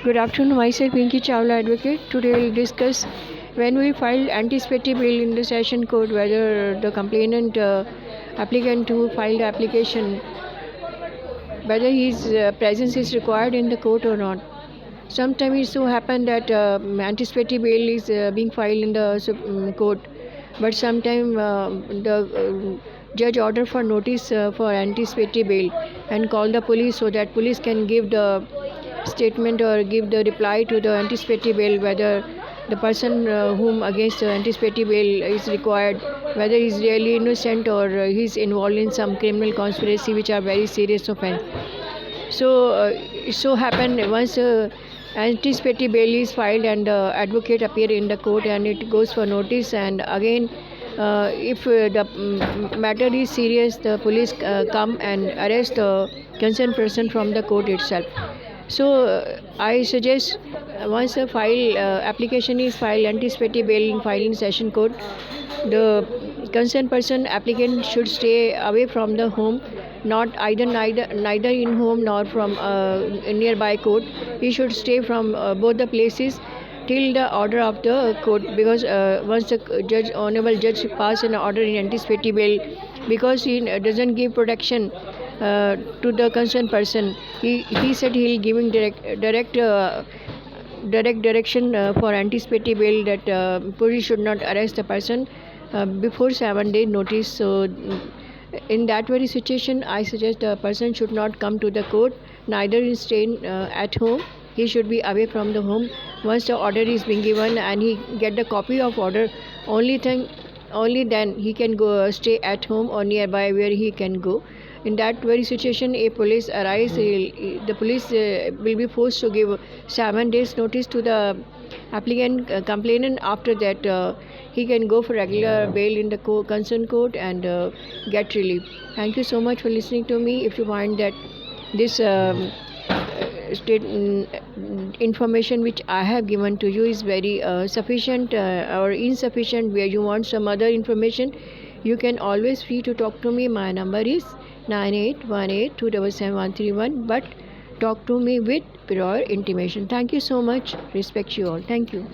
Good afternoon, myself Pinky Chawla, advocate. Today we'll discuss when we filed anticipatory bail in the session court, whether the complainant applicant who filed the application, whether his presence is required in the court or not. Sometimes it so happen that anticipatory bail is being filed in the court, but sometimes the judge order for notice for anticipatory bail and call the police so that police can give the statement or give the reply to the anticipatory bail, whether the person whom against the anticipatory bail is required, whether he is really innocent or he is involved in some criminal conspiracy which are very serious offense. So it so happened once anticipatory bail is filed and advocate appear in the court and it goes for notice, and again if the matter is serious, the police come and arrest the concerned person from the court itself. So I suggest once a file application is filed, anticipatory bail in filing session court, the concerned person applicant should stay away from the home, not neither in home nor from a nearby court. He should stay from both the places till the order of the court, because once the honorable judge pass an order in anticipatory bail, because he doesn't give protection to the concerned person, he said he will giving direct direction for anticipatory bail that police should not arrest the person before 7 days notice. So in that very situation, I suggest the person should not come to the court, neither is staying at home. He should be away from the home. Once the order is being given and he get the copy of order, only then he can go stay at home or nearby where he can go. In that very situation, a police arise, the police will be forced to give 7 days notice to the applicant complainant. After that, he can go for regular bail in the concerned court and get relief. Thank you so much for listening to me. If you find that this information which I have given to you is very sufficient or insufficient, where you want some other information, you can always free to talk to me. My number is 9818277131, but talk to me with prior intimation. Thank you so much. Respect you all. Thank you.